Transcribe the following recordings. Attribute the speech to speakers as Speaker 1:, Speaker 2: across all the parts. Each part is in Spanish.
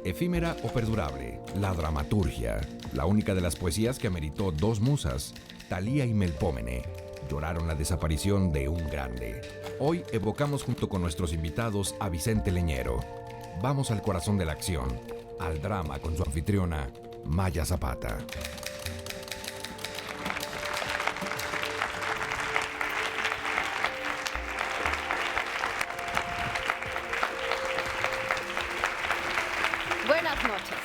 Speaker 1: Efímera o perdurable, la dramaturgia, la única de las poesías que ameritó dos musas, Thalía y Melpómene, lloraron la desaparición de un grande. Hoy evocamos junto con nuestros invitados a Vicente Leñero. Vamos al corazón de la acción, al drama con su anfitriona, Maya Zapata.
Speaker 2: Buenas noches.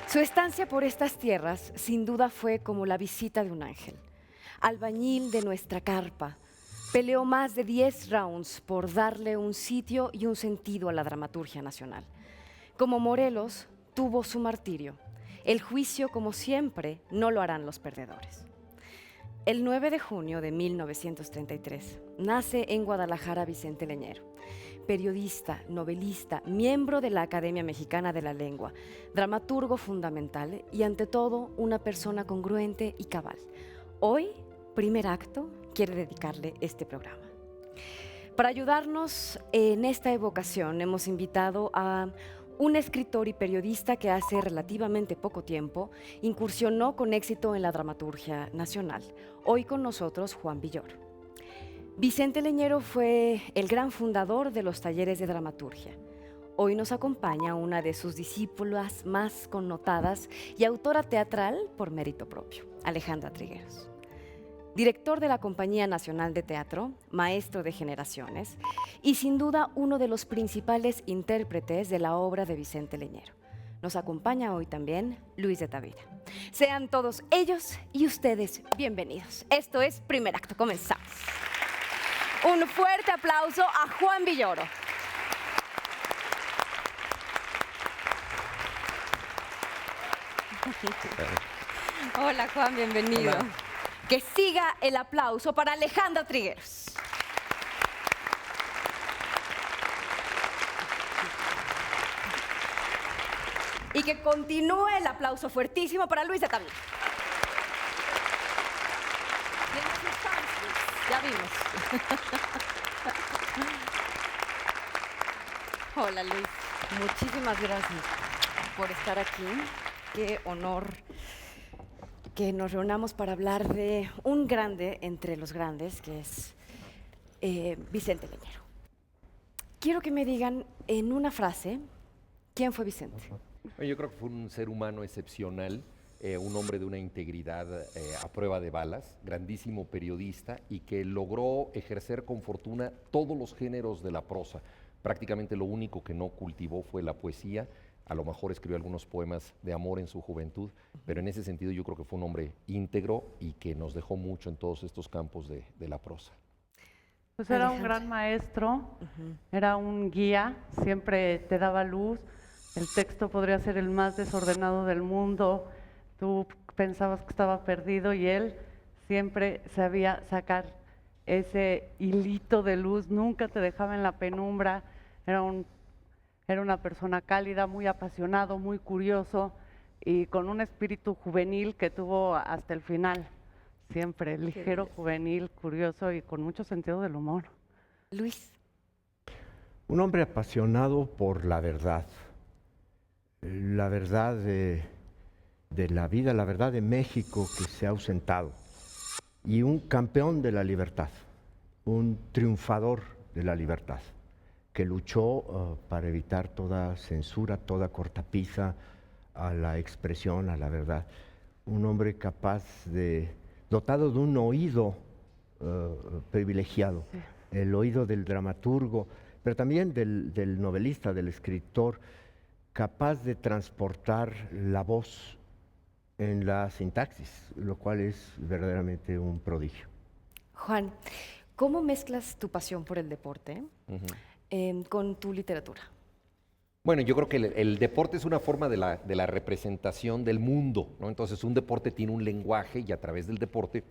Speaker 2: Su estancia por estas tierras sin duda fue como la visita de un ángel. Albañil de nuestra carpa, peleó más de 10 rounds por darle un sitio y un sentido a la dramaturgia nacional. Como Morelos, tuvo su martirio. El juicio, como siempre, no lo harán los perdedores. El 9 de junio de 1933 nace en Guadalajara Vicente Leñero, periodista, novelista, miembro de la Academia Mexicana de la Lengua, dramaturgo fundamental y ante todo una persona congruente y cabal. Hoy, primer acto, quiere dedicarle este programa. Para ayudarnos en esta evocación hemos invitado a un escritor y periodista que hace relativamente poco tiempo incursionó con éxito en la dramaturgia nacional. Hoy con nosotros Juan Villoro. Vicente Leñero fue el gran fundador de los talleres de dramaturgia. Hoy nos acompaña una de sus discípulas más connotadas y autora teatral por mérito propio, Alejandra Trigueros. Director de la Compañía Nacional de Teatro, maestro de generaciones y sin duda uno de los principales intérpretes de la obra de Vicente Leñero. Nos acompaña hoy también Luis de Tavira. Sean todos ellos y ustedes bienvenidos. Esto es Primer Acto, comenzamos. Un fuerte aplauso a Juan Villoro. Hola Juan, bienvenido. Hola. Que siga el aplauso para Alejandra Trigueros. Y que continúe el aplauso fuertísimo para Luis de Tavira. Ya vimos. Hola Luis, muchísimas gracias por estar aquí. Qué honor que nos reunamos para hablar de un grande entre los grandes, que es Vicente Leñero. Quiero que me digan en una frase, ¿quién fue Vicente?
Speaker 3: Yo creo que fue un ser humano excepcional, un hombre de una integridad a prueba de balas, grandísimo periodista y que logró ejercer con fortuna todos los géneros de la prosa. Prácticamente lo único que no cultivó fue la poesía. A lo mejor escribió algunos poemas de amor en su juventud, pero en ese sentido yo creo que fue un hombre íntegro y que nos dejó mucho en todos estos campos de la prosa.
Speaker 4: Pues era un gran maestro, era un guía, siempre te daba luz. El texto podría ser el más desordenado del mundo, tú pensabas que estaba perdido y él siempre sabía sacar ese hilito de luz, nunca te dejaba en la penumbra, era una persona cálida, muy apasionado, muy curioso y con un espíritu juvenil que tuvo hasta el final, siempre ligero, juvenil, curioso y con mucho sentido del humor.
Speaker 2: Luis.
Speaker 5: Un hombre apasionado por la verdad de la vida, la verdad de México que se ha ausentado y un campeón de la libertad, un triunfador de la libertad, que luchó para evitar toda censura, toda cortapisa a la expresión, a la verdad. Un hombre dotado de un oído privilegiado, sí. El oído del dramaturgo, pero también del novelista, del escritor, capaz de transportar la voz en la sintaxis, lo cual es verdaderamente un prodigio.
Speaker 2: Juan, ¿cómo mezclas tu pasión por el deporte con tu literatura?
Speaker 3: Bueno, yo creo que el deporte es una forma de la representación del mundo, ¿no? Entonces, un deporte tiene un lenguaje y a través del deporte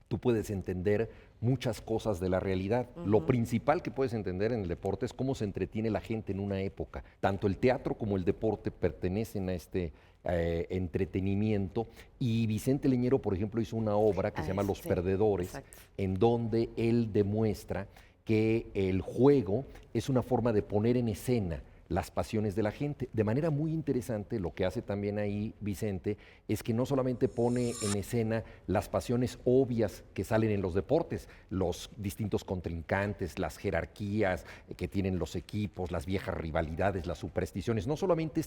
Speaker 3: tú puedes entender muchas cosas de la realidad. Lo principal que puedes entender en el deporte es cómo se entretiene la gente en una época. Tanto el teatro como el deporte pertenecen a este entretenimiento. Y Vicente Leñero, por ejemplo, hizo una obra que se llama Los Perdedores, exacto, en donde él demuestra que el juego es una forma de poner en escena las pasiones de la gente. De manera muy interesante, lo que hace también ahí Vicente es que no solamente pone en escena las pasiones obvias que salen en los deportes, los distintos contrincantes, las jerarquías que tienen los equipos, las viejas rivalidades, las supersticiones, no solamente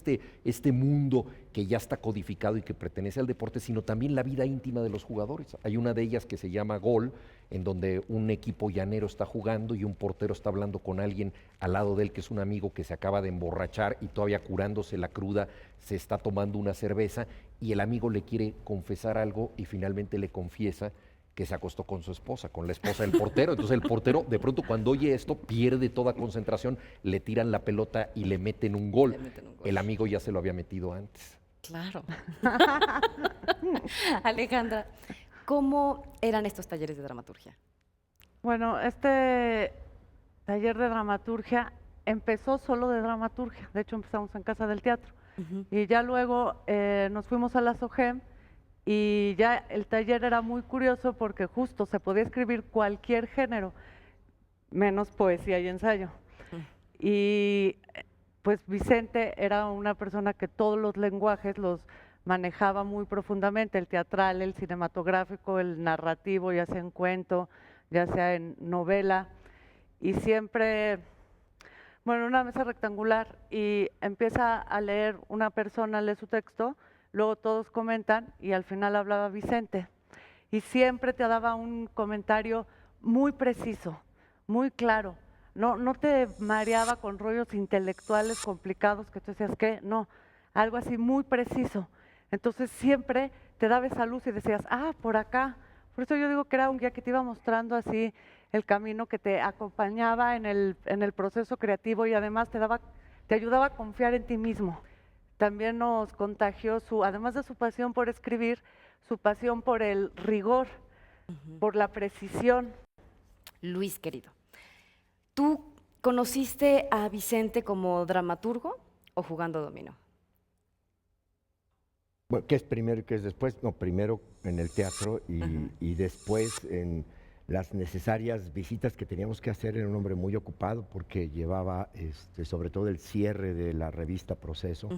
Speaker 3: este mundo que ya está codificado y que pertenece al deporte, sino también la vida íntima de los jugadores. Hay una de ellas que se llama Gol, en donde un equipo llanero está jugando y un portero está hablando con alguien al lado de él, que es un amigo que se acaba de emborrachar y todavía curándose la cruda, se está tomando una cerveza y el amigo le quiere confesar algo y finalmente le confiesa que se acostó con su esposa, con la esposa del portero. Entonces el portero, de pronto, cuando oye esto, pierde toda concentración, le tiran la pelota y le meten un gol. El amigo ya se lo había metido antes.
Speaker 2: Claro. Alejandra, ¿cómo eran estos talleres de dramaturgia?
Speaker 4: Bueno, este taller de dramaturgia empezó solo de dramaturgia. De hecho, empezamos en Casa del Teatro. Y ya luego nos fuimos a la SOGEM y ya el taller era muy curioso porque justo se podía escribir cualquier género, menos poesía y ensayo. Y pues Vicente era una persona que todos los lenguajes los manejaba muy profundamente, el teatral, el cinematográfico, el narrativo, ya sea en cuento, ya sea en novela, y siempre, bueno, una mesa rectangular y empieza a leer una persona, lee su texto, luego todos comentan y al final hablaba Vicente. Y siempre te daba un comentario muy preciso, muy claro. No te mareaba con rollos intelectuales complicados que tú decías que no, algo así muy preciso. Entonces siempre te daba esa luz y decías, por acá. Por eso yo digo que era un guía que te iba mostrando así el camino, que te acompañaba en el proceso creativo y además te ayudaba a confiar en ti mismo. También nos contagió, además de su pasión por escribir, su pasión por el rigor, por la precisión.
Speaker 2: Luis, querido, ¿tú conociste a Vicente como dramaturgo o jugando dominó?
Speaker 5: Bueno, ¿qué es primero y qué es después? No, primero en el teatro y después en las necesarias visitas que teníamos que hacer. Era un hombre muy ocupado porque llevaba sobre todo el cierre de la revista Proceso.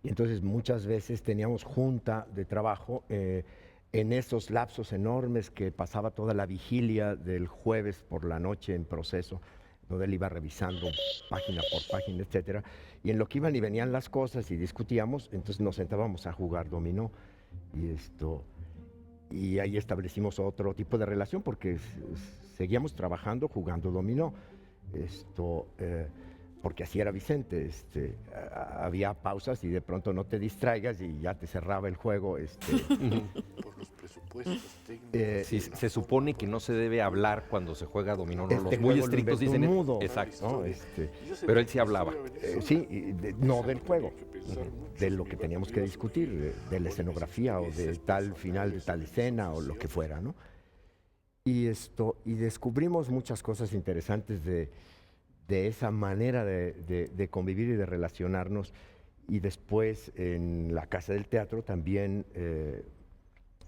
Speaker 5: Y entonces muchas veces teníamos junta de trabajo en esos lapsos enormes que pasaba toda la vigilia del jueves por la noche en Proceso, donde él iba revisando página por página, etcétera. Y en lo que iban y venían las cosas y discutíamos, entonces nos sentábamos a jugar dominó. Y ahí establecimos otro tipo de relación porque seguíamos trabajando jugando dominó. Porque así era Vicente, había pausas y de pronto no te distraigas y ya te cerraba el juego.
Speaker 6: Por los presupuestos técnicos.
Speaker 3: Sí, se supone que no se debe hablar cuando se juega dominó, ¿no? Los muy
Speaker 5: juego lo
Speaker 3: estrictos
Speaker 5: inventó
Speaker 3: dicen
Speaker 5: un mudo.
Speaker 3: exacto.
Speaker 5: ¿No?
Speaker 3: Pero él sí hablaba.
Speaker 5: Sí, no del juego, de lo que teníamos que discutir, de la escenografía o de tal final de tal escena o lo que fuera, ¿no? Y descubrimos muchas cosas interesantes de esa manera de convivir y de relacionarnos. Y después en la Casa del Teatro también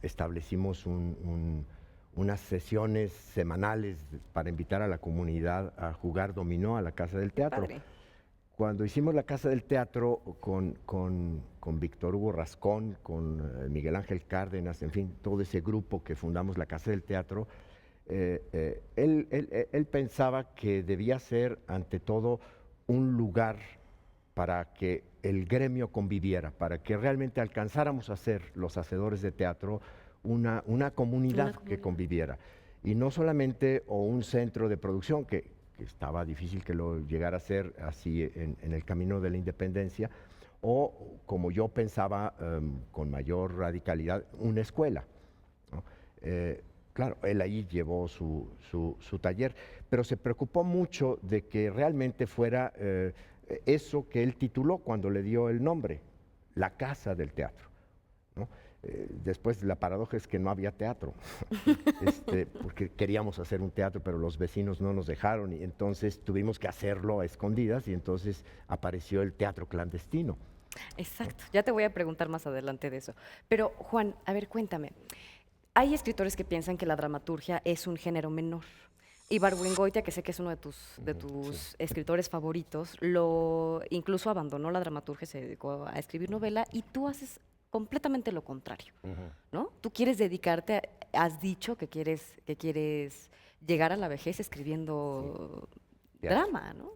Speaker 5: establecimos unas sesiones semanales para invitar a la comunidad a jugar dominó a la Casa del Teatro.
Speaker 2: Padre.
Speaker 5: Cuando hicimos la Casa del Teatro con Víctor Hugo Rascón, con Miguel Ángel Cárdenas, en fin, todo ese grupo que fundamos la Casa del Teatro, él pensaba que debía ser, ante todo, un lugar para que el gremio conviviera, para que realmente alcanzáramos a ser los hacedores de teatro una comunidad que conviviera. Y no solamente un centro de producción, que estaba difícil que lo llegara a ser así en el camino de la independencia, o como yo pensaba con mayor radicalidad, una escuela, ¿no? Claro, él ahí llevó su taller, pero se preocupó mucho de que realmente fuera eso que él tituló cuando le dio el nombre, la Casa del Teatro, ¿no? Después la paradoja es que no había teatro, porque queríamos hacer un teatro, pero los vecinos no nos dejaron y entonces tuvimos que hacerlo a escondidas y entonces apareció el teatro clandestino.
Speaker 2: Exacto, ya te voy a preguntar más adelante de eso. Pero Juan, a ver, cuéntame. Hay escritores que piensan que la dramaturgia es un género menor. Ibargüengoitia, que sé que es uno de tus escritores favoritos, incluso abandonó la dramaturgia, se dedicó a escribir novela, y tú haces completamente lo contrario, ¿no? Tú quieres dedicarte, has dicho que quieres llegar a la vejez escribiendo drama, ¿no?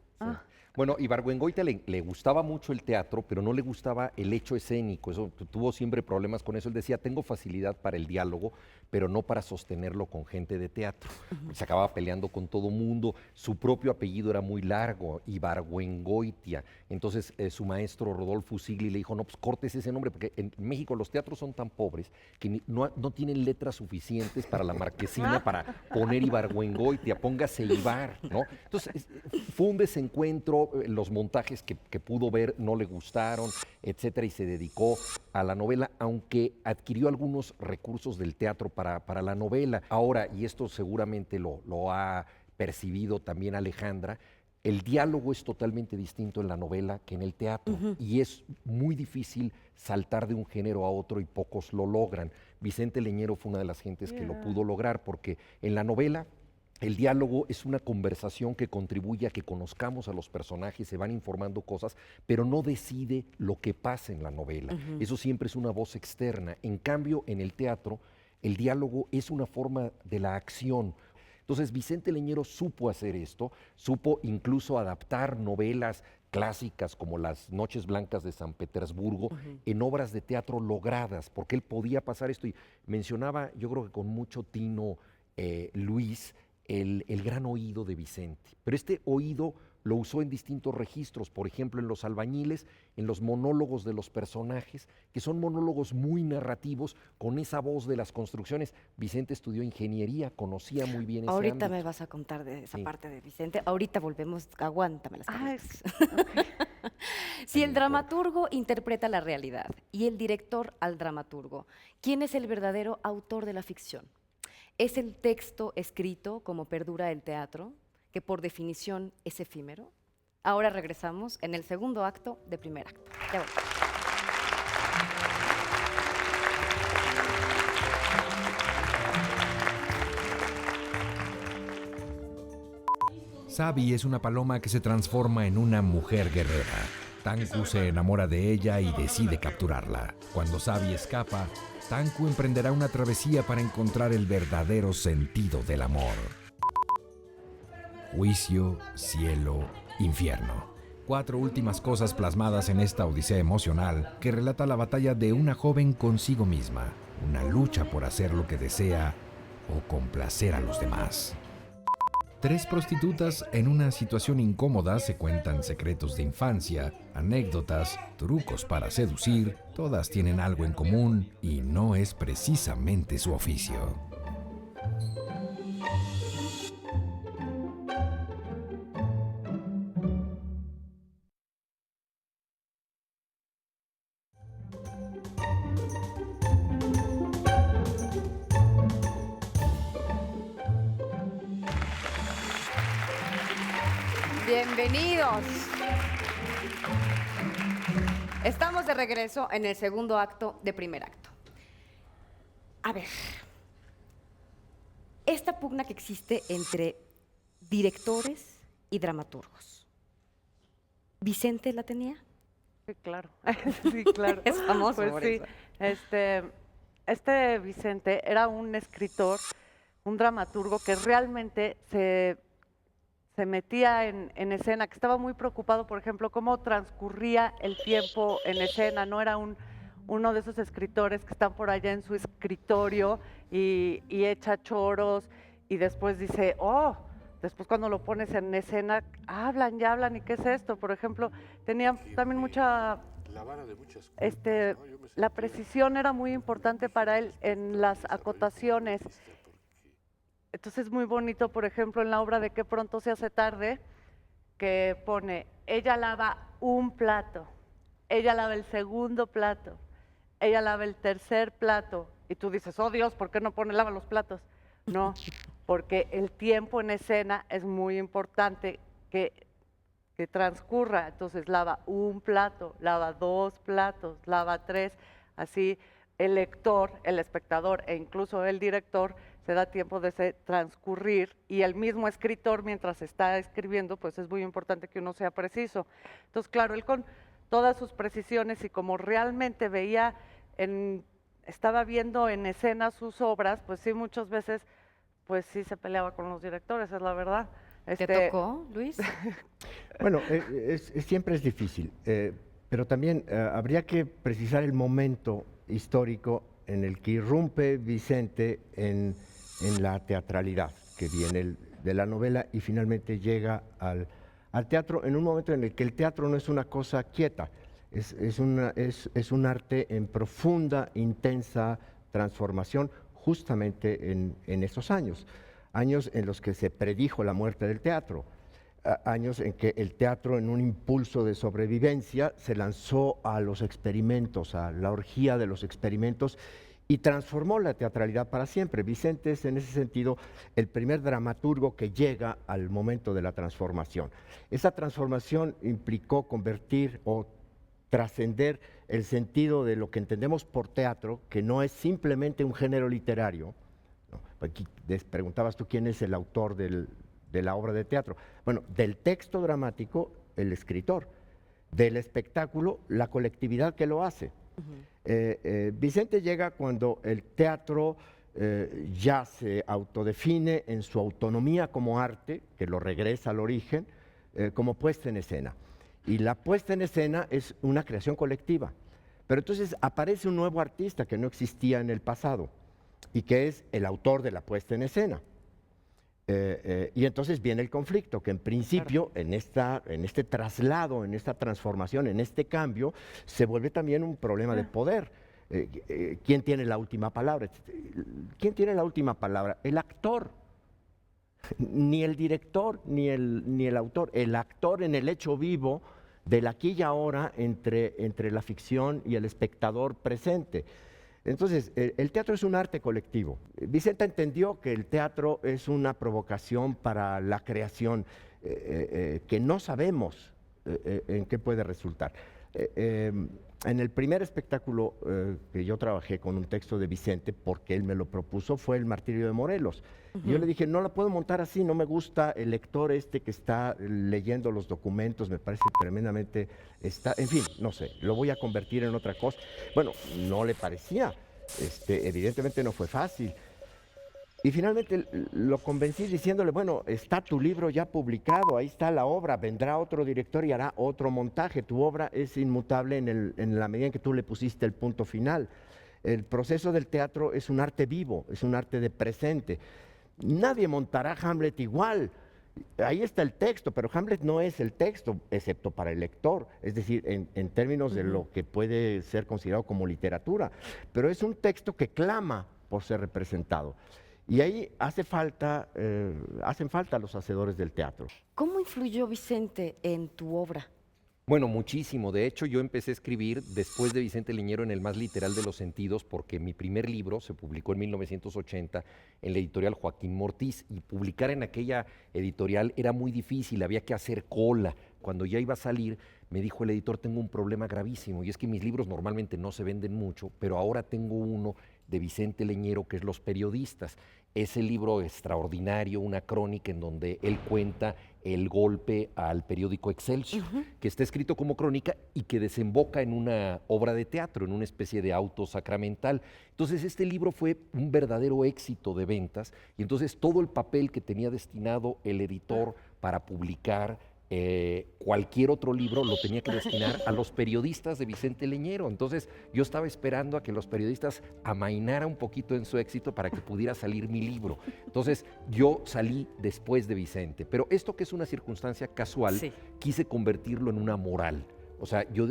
Speaker 3: Bueno, Ibargüengoitia le gustaba mucho el teatro, pero no le gustaba el hecho escénico. Eso, tuvo siempre problemas con eso. Él decía, tengo facilidad para el diálogo, pero no para sostenerlo con gente de teatro. Se acababa peleando con todo mundo. Su propio apellido era muy largo, Ibargüengoitia. Entonces su maestro Rodolfo Usigli le dijo, no, pues cortes ese nombre, porque en México los teatros son tan pobres que no tienen letras suficientes para la marquesina para poner Ibargüengoitia, póngase Ibar, ¿no? Entonces fue un desencuentro. Los montajes que pudo ver no le gustaron, etcétera, y se dedicó a la novela, aunque adquirió algunos recursos del teatro para la novela. Ahora, y esto seguramente lo ha percibido también Alejandra, el diálogo es totalmente distinto en la novela que en el teatro, y es muy difícil saltar de un género a otro y pocos lo logran. Vicente Leñero fue una de las gentes que lo pudo lograr, porque en la novela el diálogo es una conversación que contribuye a que conozcamos a los personajes, se van informando cosas, pero no decide lo que pasa en la novela. Eso siempre es una voz externa. En cambio, en el teatro, el diálogo es una forma de la acción. Entonces, Vicente Leñero supo hacer esto, supo incluso adaptar novelas clásicas como Las Noches Blancas de San Petersburgo en obras de teatro logradas, porque él podía pasar esto. Y mencionaba, yo creo que con mucho tino, Luis, el gran oído de Vicente. Pero este oído lo usó en distintos registros, por ejemplo, en Los Albañiles, en los monólogos de los personajes, que son monólogos muy narrativos, con esa voz de las construcciones. Vicente estudió ingeniería, conocía muy bien ese
Speaker 2: Ahorita
Speaker 3: ámbito.
Speaker 2: me vas a contar de esa parte de Vicente. Ahorita volvemos, aguántame las cabezas. Si el dramaturgo interpreta la realidad y el director al dramaturgo, ¿quién es el verdadero autor de la ficción? ¿Es el texto escrito como perdura el teatro, que por definición es efímero? Ahora regresamos en el segundo acto de primer acto. Ya voy.
Speaker 1: Sabi es una paloma que se transforma en una mujer guerrera. Tanku se enamora de ella y decide capturarla. Cuando Sabi escapa, Tanku emprenderá una travesía para encontrar el verdadero sentido del amor. Juicio, cielo, infierno. 4 últimas cosas plasmadas en esta odisea emocional que relata la batalla de una joven consigo misma, una lucha por hacer lo que desea o complacer a los demás. 3 prostitutas en una situación incómoda se cuentan secretos de infancia, anécdotas, trucos para seducir. Todas tienen algo en común y no es precisamente su oficio.
Speaker 2: Bienvenidos. Estamos de regreso en el segundo acto de primer acto. A ver, esta pugna que existe entre directores y dramaturgos, ¿Vicente la tenía?
Speaker 4: Sí, claro. Sí, claro.
Speaker 2: Es famoso
Speaker 4: Pues
Speaker 2: por
Speaker 4: sí.
Speaker 2: eso.
Speaker 4: Este Vicente era un escritor, un dramaturgo que realmente se metía en escena, que estaba muy preocupado, por ejemplo, cómo transcurría el tiempo en escena. No era uno de esos escritores que están por allá en su escritorio y echa choros y después dice, oh, después cuando lo pones en escena, hablan, ¿y qué es esto? Por ejemplo, tenía también mucha...
Speaker 6: La vara de muchas cosas, ¿no? Yo me
Speaker 4: La
Speaker 6: sentí
Speaker 4: precisión era muy importante para él en las acotaciones. Entonces es muy bonito, por ejemplo, en la obra de Qué pronto se hace tarde, que pone, ella lava un plato, ella lava el segundo plato, ella lava el tercer plato, y tú dices, oh Dios, ¿por qué no pone lava los platos? No, porque el tiempo en escena es muy importante que transcurra. Entonces lava un plato, lava 2 platos, lava 3, así el lector, el espectador e incluso el director se da tiempo de transcurrir y el mismo escritor mientras está escribiendo, pues es muy importante que uno sea preciso. Entonces, claro, él con todas sus precisiones y como realmente veía, estaba viendo en escena sus obras, pues sí, muchas veces, pues sí se peleaba con los directores, es la verdad.
Speaker 2: ¿Te tocó, Luis?
Speaker 5: Bueno, siempre es difícil, pero también habría que precisar el momento histórico en el que irrumpe Vicente en la teatralidad que viene de la novela y finalmente llega al teatro en un momento en el que el teatro no es una cosa quieta, es un arte en profunda, intensa transformación justamente en esos años en los que se predijo la muerte del teatro, años en que el teatro en un impulso de sobrevivencia se lanzó a los experimentos, a la orgía de los experimentos y transformó la teatralidad para siempre. Vicente es en ese sentido el primer dramaturgo que llega al momento de la transformación. Esa transformación implicó convertir o trascender el sentido de lo que entendemos por teatro, que no es simplemente un género literario. Aquí preguntabas tú quién es el autor de la obra de teatro. Bueno, del texto dramático, el escritor. Del espectáculo, la colectividad que lo hace. Vicente llega cuando el teatro ya se autodefine en su autonomía como arte, que lo regresa al origen, como puesta en escena. Y la puesta en escena es una creación colectiva. Pero entonces aparece un nuevo artista que no existía en el pasado y que es el autor de la puesta en escena. Y entonces viene el conflicto, que en principio, en este traslado, en esta transformación, en este cambio, se vuelve también un problema de poder. ¿Quién tiene la última palabra? ¿Quién tiene la última palabra? El actor. Ni el director, ni el autor. El actor en el hecho vivo del aquí y ahora entre la ficción y el espectador presente. Entonces, el teatro es un arte colectivo. Vicente entendió que el teatro es una provocación para la creación que no sabemos en qué puede resultar. En el primer espectáculo que yo trabajé con un texto de Vicente, porque él me lo propuso, fue El Martirio de Morelos. Y yo le dije, no la puedo montar así, no me gusta el lector que está leyendo los documentos, me parece tremendamente, en fin, no sé, lo voy a convertir en otra cosa. Bueno, no le parecía, evidentemente no fue fácil. Y finalmente lo convencí diciéndole, bueno, está tu libro ya publicado, ahí está la obra, vendrá otro director y hará otro montaje, tu obra es inmutable en la medida en que tú le pusiste el punto final. El proceso del teatro es un arte vivo, es un arte de presente. Nadie montará Hamlet igual. Ahí está el texto, pero Hamlet no es el texto, excepto para el lector, es decir, en términos de lo que puede ser considerado como literatura. Pero es un texto que clama por ser representado. Y ahí hacen falta los hacedores del teatro.
Speaker 2: ¿Cómo influyó Vicente en tu obra?
Speaker 3: Bueno, muchísimo. De hecho, yo empecé a escribir después de Vicente Leñero en el más literal de los sentidos, porque mi primer libro se publicó en 1980 en la editorial Joaquín Mortiz, y publicar en aquella editorial era muy difícil, había que hacer cola. Cuando ya iba a salir, me dijo el editor, tengo un problema gravísimo, y es que mis libros normalmente no se venden mucho, pero ahora tengo uno de Vicente Leñero, que es Los Periodistas. Ese libro extraordinario, una crónica en donde él cuenta el golpe al periódico Excelsior, que está escrito como crónica y que desemboca en una obra de teatro, en una especie de auto sacramental. Entonces este libro fue un verdadero éxito de ventas, y entonces todo el papel que tenía destinado el editor para publicar cualquier otro libro lo tenía que destinar a los periodistas de Vicente Leñero. Entonces yo estaba esperando a que los periodistas amainaran un poquito en su éxito para que pudiera salir mi libro. Entonces yo salí después de Vicente, pero esto que es una circunstancia casual, sí, quise convertirlo en una moral. O sea, yo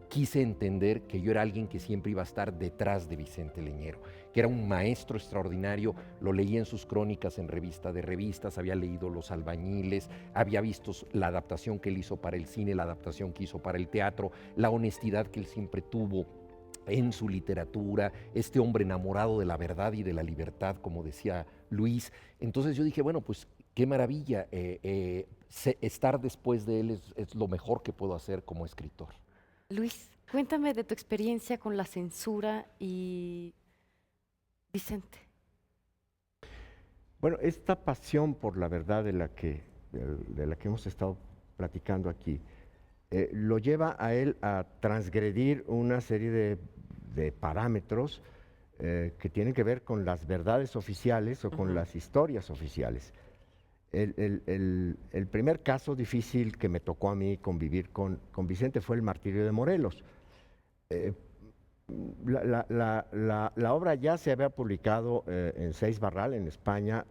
Speaker 3: quise entender que yo era alguien que siempre iba a estar detrás de Vicente Leñero, que era un maestro extraordinario. Lo leía en sus crónicas en Revista de Revistas, había leído Los Albañiles, había visto la adaptación que él hizo para el cine, la adaptación que hizo para el teatro, la honestidad que él siempre tuvo en su literatura, este hombre enamorado de la verdad y de la libertad, como decía Luis. Entonces yo dije, bueno, pues qué maravilla, estar después de él es lo mejor que puedo hacer como escritor.
Speaker 2: Luis, cuéntame de tu experiencia con la censura y Vicente.
Speaker 5: Bueno, esta pasión por la verdad de la que hemos estado platicando aquí, lo lleva a él a transgredir una serie de parámetros que tienen que ver con las verdades oficiales o con las historias oficiales. El primer caso difícil que me tocó a mí convivir con Vicente fue el martirio de Morelos. La obra ya se había publicado en Seis Barral, en España,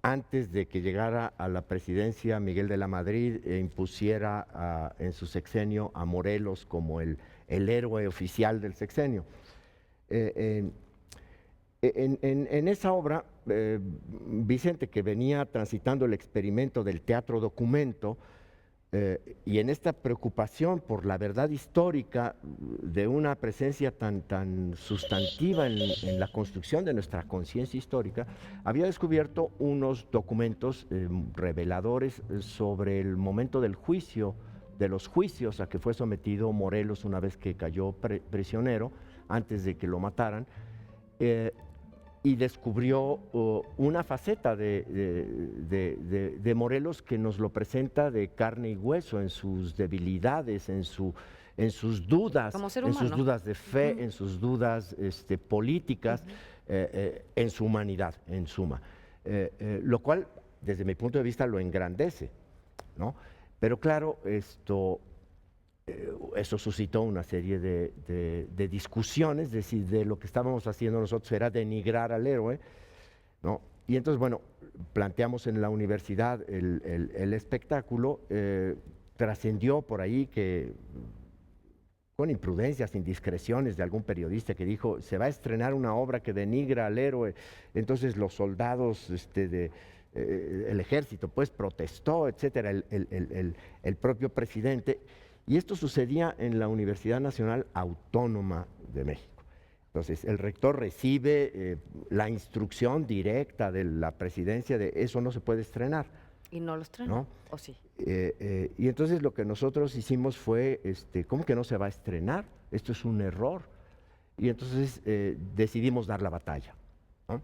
Speaker 5: antes de que llegara a la presidencia Miguel de la Madrid e impusiera en su sexenio a Morelos como el héroe oficial del sexenio. En esa obra, Vicente, que venía transitando el experimento del teatro documento, y en esta preocupación por la verdad histórica de una presencia tan sustantiva en la construcción de nuestra conciencia histórica, había descubierto unos documentos reveladores sobre el momento del juicio, de los juicios a que fue sometido Morelos una vez que cayó prisionero, antes de que lo mataran, y descubrió una faceta de Morelos que nos lo presenta de carne y hueso, en sus debilidades, en sus dudas, en sus dudas de fe, en sus dudas políticas, en su humanidad, en suma. Lo cual, desde mi punto de vista, lo engrandece, ¿no? Pero claro, eso suscitó una serie de discusiones, es decir, de lo que estábamos haciendo nosotros era denigrar al héroe, ¿no? Y entonces, bueno, planteamos en la universidad el espectáculo, trascendió por ahí que, con imprudencias, indiscreciones de algún periodista que dijo, se va a estrenar una obra que denigra al héroe, entonces los soldados el ejército pues protestó, etcétera, el propio presidente. Y esto sucedía en la Universidad Nacional Autónoma de México. Entonces, el rector recibe la instrucción directa de la presidencia de eso no se puede estrenar.
Speaker 2: ¿Y no lo estrenó?
Speaker 5: ¿No?
Speaker 2: ¿O sí?
Speaker 5: Y entonces lo que nosotros hicimos fue, ¿cómo que no se va a estrenar? Esto es un error. Y entonces decidimos dar la batalla, ¿no?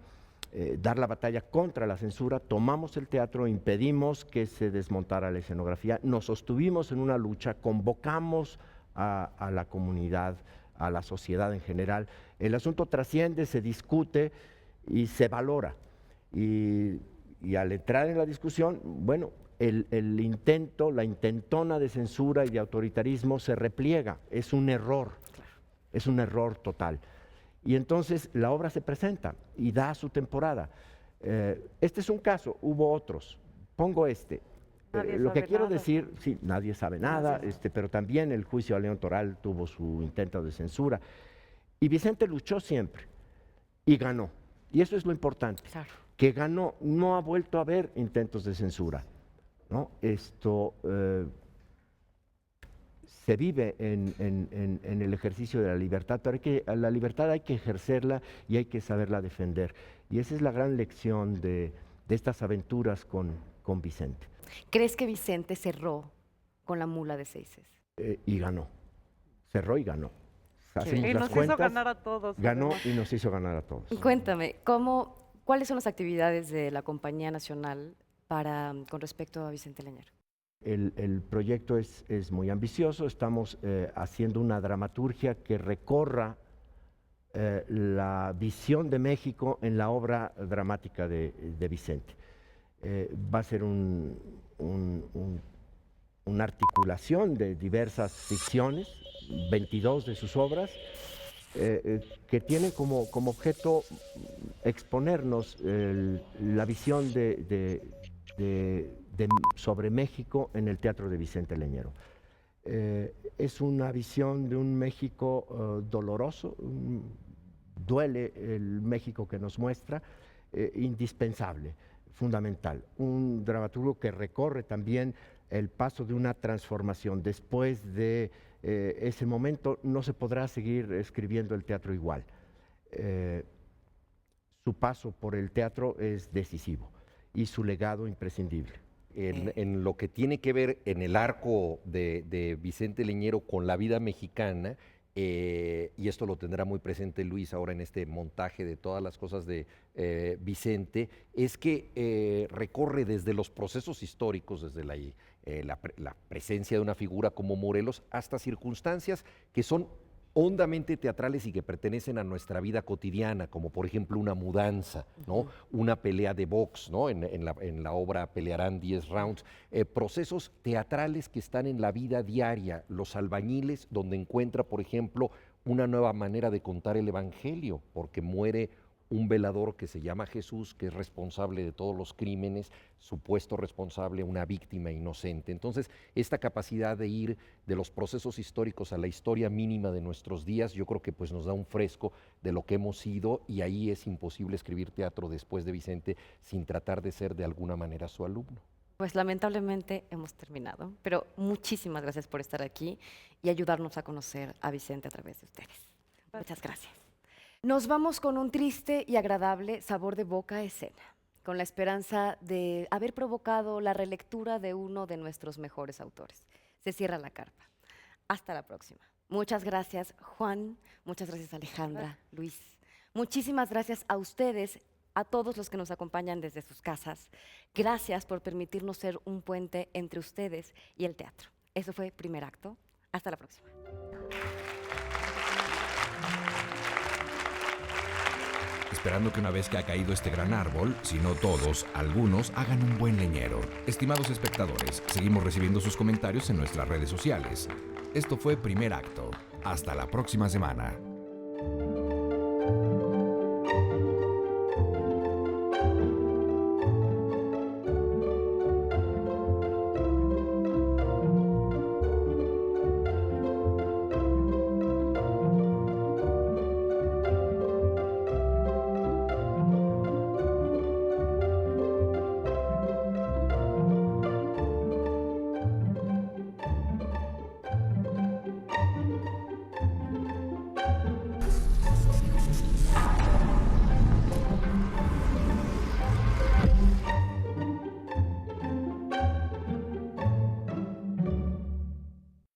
Speaker 5: Dar la batalla contra la censura, tomamos el teatro, impedimos que se desmontara la escenografía, nos sostuvimos en una lucha, convocamos a la comunidad, a la sociedad en general. El asunto trasciende, se discute y se valora. Y al entrar en la discusión, bueno, el intento, la intentona de censura y de autoritarismo se repliega, es un error total. Y entonces la obra se presenta y da su temporada. Este es un caso, hubo otros. Pongo lo que quiero decir, sí, nadie sabe nada, pero también el juicio a León Toral tuvo su intento de censura. Y Vicente luchó siempre y ganó. Y eso es lo importante,
Speaker 2: Claro.
Speaker 5: que ganó, no ha vuelto a haber intentos de censura, ¿no? Se vive en el ejercicio de la libertad, pero la libertad hay que ejercerla y hay que saberla defender. Y esa es la gran lección de estas aventuras con Vicente.
Speaker 2: ¿Crees que Vicente cerró con la mula de Seises?
Speaker 5: Y ganó, cerró y ganó. Hacemos
Speaker 4: Y
Speaker 5: las
Speaker 4: nos
Speaker 5: cuentas,
Speaker 4: hizo ganar a todos.
Speaker 5: ganó
Speaker 4: además.
Speaker 5: y nos hizo ganar a todos.
Speaker 2: Y cuéntame, ¿cuáles son las actividades de la Compañía Nacional con respecto a Vicente Leñero?
Speaker 5: El proyecto es muy ambicioso, estamos haciendo una dramaturgia que recorra la visión de México en la obra dramática de Vicente. Va a ser una articulación de diversas ficciones, 22 de sus obras, que tienen como objeto exponernos la visión sobre México en el teatro de Vicente Leñero. Es una visión de un México doloroso, duele el México que nos muestra, indispensable, fundamental. Un dramaturgo que recorre también el paso de una transformación. Después de ese momento no se podrá seguir escribiendo el teatro igual. Su paso por el teatro es decisivo y su legado imprescindible.
Speaker 3: En lo que tiene que ver en el arco de Vicente Leñero con la vida mexicana, y esto lo tendrá muy presente Luis ahora en este montaje de todas las cosas de Vicente, es que recorre desde los procesos históricos, desde la presencia de una figura como Morelos, hasta circunstancias que son hondamente teatrales y que pertenecen a nuestra vida cotidiana, como por ejemplo una mudanza, ¿no? Una pelea de box, ¿no? En la obra pelearán 10 rounds, procesos teatrales que están en la vida diaria, los albañiles, donde encuentra, por ejemplo, una nueva manera de contar el evangelio, porque muere un velador que se llama Jesús, que es responsable de todos los crímenes, supuesto responsable, una víctima inocente. Entonces, esta capacidad de ir de los procesos históricos a la historia mínima de nuestros días, yo creo que pues nos da un fresco de lo que hemos sido, y ahí es imposible escribir teatro después de Vicente sin tratar de ser de alguna manera su alumno.
Speaker 2: Pues lamentablemente hemos terminado, pero muchísimas gracias por estar aquí y ayudarnos a conocer a Vicente a través de ustedes. Muchas gracias. Nos vamos con un triste y agradable sabor de boca a escena, con la esperanza de haber provocado la relectura de uno de nuestros mejores autores. Se cierra la carpa. Hasta la próxima. Muchas gracias, Juan. Muchas gracias, Alejandra, Luis. Muchísimas gracias a ustedes, a todos los que nos acompañan desde sus casas. Gracias por permitirnos ser un puente entre ustedes y el teatro. Eso fue Primer Acto. Hasta la próxima.
Speaker 1: Esperando que una vez que ha caído este gran árbol, si no todos, algunos hagan un buen leñero. Estimados espectadores, seguimos recibiendo sus comentarios en nuestras redes sociales. Esto fue Primer Acto. Hasta la próxima semana.